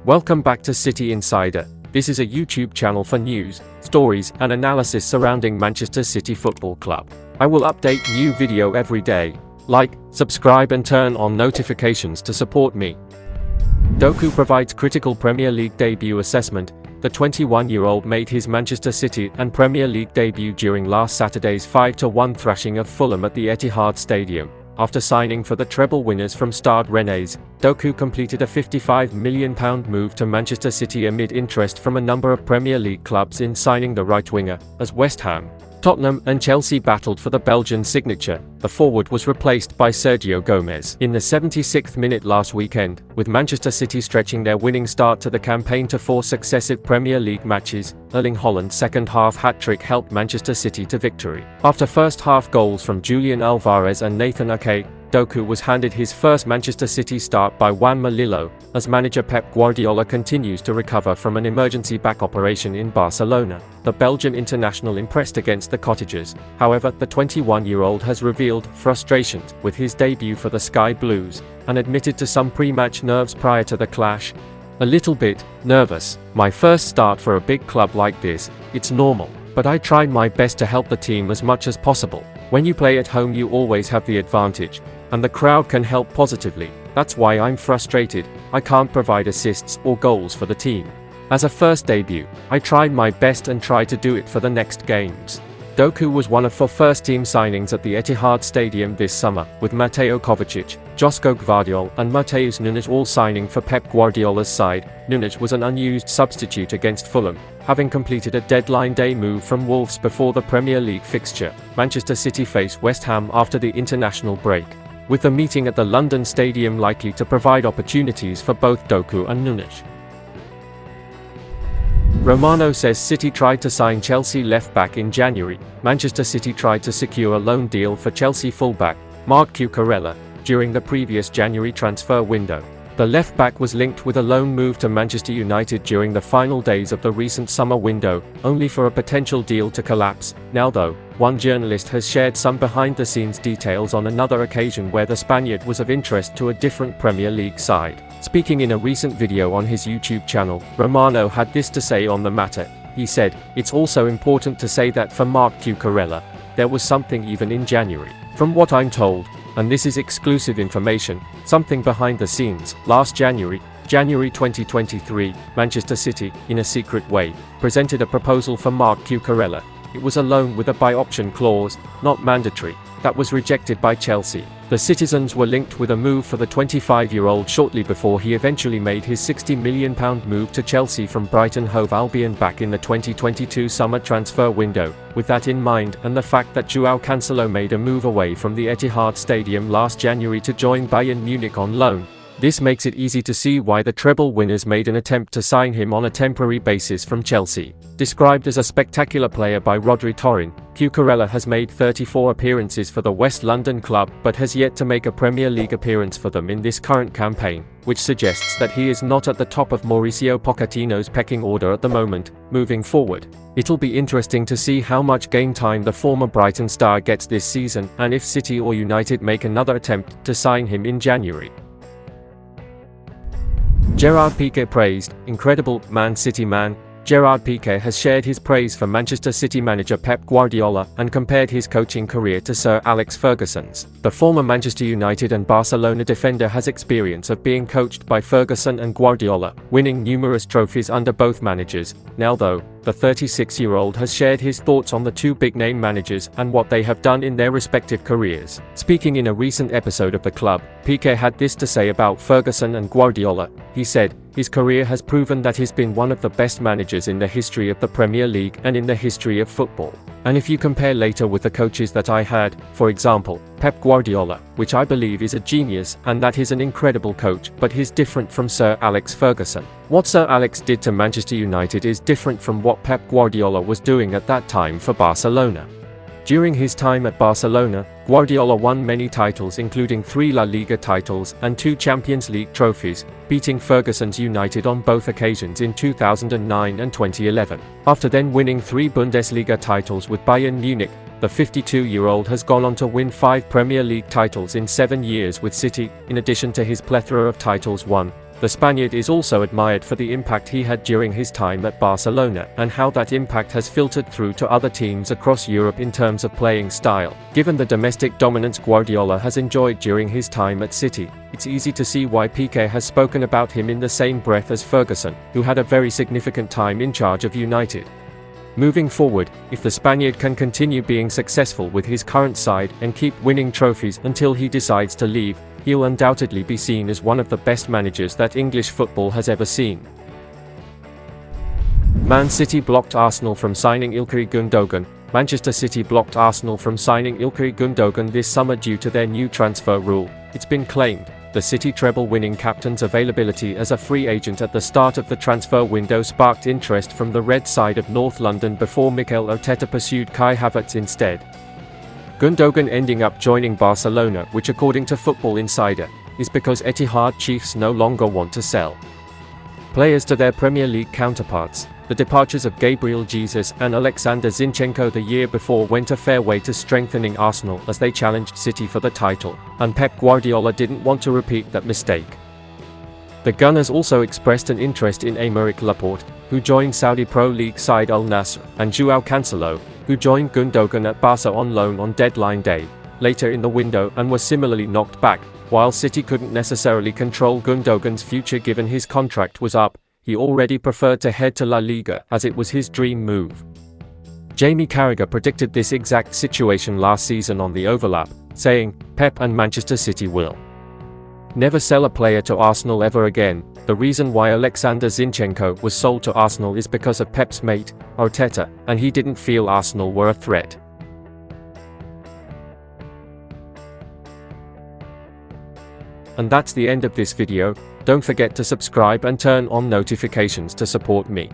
Welcome back to City Insider. This is a YouTube channel for news, stories, and analysis surrounding Manchester City Football Club. I will update new video every day. Like, subscribe and turn on notifications to support me. Doku provides critical Premier League debut assessment. The 21-year-old made his Manchester City and Premier League debut during last Saturday's 5-1 thrashing of Fulham at the Etihad Stadium. After signing for the treble winners from Stade Rennais, Doku completed a £55 million move to Manchester City amid interest from a number of Premier League clubs in signing the right winger, as West Ham, Tottenham and Chelsea battled for the Belgian signature. The forward was replaced by Sergio Gomez in the 76th minute last weekend, with Manchester City stretching their winning start to the campaign to 4 successive Premier League matches. Erling Haaland's second-half hat-trick helped Manchester City to victory. After first-half goals from Julian Alvarez and Nathan Ake, Doku was handed his first Manchester City start by Juan Malillo, as manager Pep Guardiola continues to recover from an emergency back operation in Barcelona. The Belgian international impressed against the Cottagers. However, the 21-year-old has revealed frustrations with his debut for the Sky Blues, and admitted to some pre-match nerves prior to the clash. "A little bit nervous. My first start for a big club like this, it's normal. But I tried my best to help the team as much as possible. When you play at home you always have the advantage, and the crowd can help positively. That's why I'm frustrated. I can't provide assists or goals for the team. As a first debut, I tried my best and try to do it for the next games." Doku was one of 4 first-team signings at the Etihad Stadium this summer, with Mateo Kovacic, Josko Gvardiol and Matheus Nunes all signing for Pep Guardiola's side. Nunes was an unused substitute against Fulham, having completed a deadline day move from Wolves before the Premier League fixture. Manchester City face West Ham after the international break, with the meeting at the London Stadium likely to provide opportunities for both Doku and Nunes. Romano says City tried to sign Chelsea left-back in January. Manchester City tried to secure a loan deal for Chelsea fullback Marc Cucurella during the previous January transfer window. The left-back was linked with a loan move to Manchester United during the final days of the recent summer window, only for a potential deal to collapse. Now though, one journalist has shared some behind-the-scenes details on another occasion where the Spaniard was of interest to a different Premier League side. Speaking in a recent video on his YouTube channel, Romano had this to say on the matter. He said, "It's also important to say that for Marc Cucurella, there was something even in January. From what I'm told, and this is exclusive information, something behind the scenes. Last January 2023, Manchester City, in a secret way, presented a proposal for Marc Cucurella. It was a loan with a buy option clause, not mandatory. That was rejected by Chelsea. The Citizens were linked with a move for the 25-year-old shortly before he eventually made his £60 million move to Chelsea from Brighton Hove Albion back in the 2022 summer transfer window. With that in mind, and the fact that Joao Cancelo made a move away from the Etihad Stadium last January to join Bayern Munich on loan, this makes it easy to see why the treble winners made an attempt to sign him on a temporary basis from Chelsea." Described as a spectacular player by Rodri Torin, Cucurella has made 34 appearances for the West London club but has yet to make a Premier League appearance for them in this current campaign, which suggests that he is not at the top of Mauricio Pochettino's pecking order at the moment. Moving forward, it'll be interesting to see how much game time the former Brighton star gets this season, and if City or United make another attempt to sign him in January. Gerard Pique praised, incredible Man City man. Gerard Pique has shared his praise for Manchester City manager Pep Guardiola and compared his coaching career to Sir Alex Ferguson's. The former Manchester United and Barcelona defender has experience of being coached by Ferguson and Guardiola, winning numerous trophies under both managers. Now though, the 36-year-old has shared his thoughts on the 2 big-name managers and what they have done in their respective careers. Speaking in a recent episode of The Club, Pique had this to say about Ferguson and Guardiola. He said, "His career has proven that he's been one of the best managers in the history of the Premier League and in the history of football. And if you compare later with the coaches that I had, for example, Pep Guardiola, which I believe is a genius and that he's an incredible coach, but he's different from Sir Alex Ferguson. What Sir Alex did to Manchester United is different from what Pep Guardiola was doing at that time for Barcelona." During his time at Barcelona, Guardiola won many titles including 3 La Liga titles and 2 Champions League trophies, beating Ferguson's United on both occasions in 2009 and 2011. After then winning 3 Bundesliga titles with Bayern Munich, the 52-year-old has gone on to win 5 Premier League titles in 7 years with City, in addition to his plethora of titles won The Spaniard is also admired for the impact he had during his time at Barcelona, and how that impact has filtered through to other teams across Europe in terms of playing style. Given the domestic dominance Guardiola has enjoyed during his time at City, it's easy to see why Pique has spoken about him in the same breath as Ferguson, who had a very significant time in charge of United. Moving forward, if the Spaniard can continue being successful with his current side and keep winning trophies until he decides to leave, he'll undoubtedly be seen as one of the best managers that English football has ever seen. Man City blocked Arsenal from signing Ilkay Gundogan. Manchester City blocked Arsenal from signing Ilkay Gundogan this summer due to their new transfer rule. It's been claimed the City treble-winning captain's availability as a free agent at the start of the transfer window sparked interest from the red side of North London before Mikel Arteta pursued Kai Havertz instead. Gundogan ending up joining Barcelona, which according to Football Insider, is because Etihad chiefs no longer want to sell players to their Premier League counterparts. The departures of Gabriel Jesus and Alexander Zinchenko the year before went a fair way to strengthening Arsenal as they challenged City for the title, and Pep Guardiola didn't want to repeat that mistake. The Gunners also expressed an interest in Aymeric Laporte, who joined Saudi Pro League side Al Nassr, and João Cancelo, who joined Gundogan at Barca on loan on deadline day, later in the window, and was similarly knocked back. While City couldn't necessarily control Gundogan's future given his contract was up, he already preferred to head to La Liga as it was his dream move. Jamie Carragher predicted this exact situation last season on The Overlap, saying, "Pep and Manchester City will never sell a player to Arsenal ever again. The reason why Alexander Zinchenko was sold to Arsenal is because of Pep's mate, Arteta, and he didn't feel Arsenal were a threat." And that's the end of this video. Don't forget to subscribe and turn on notifications to support me.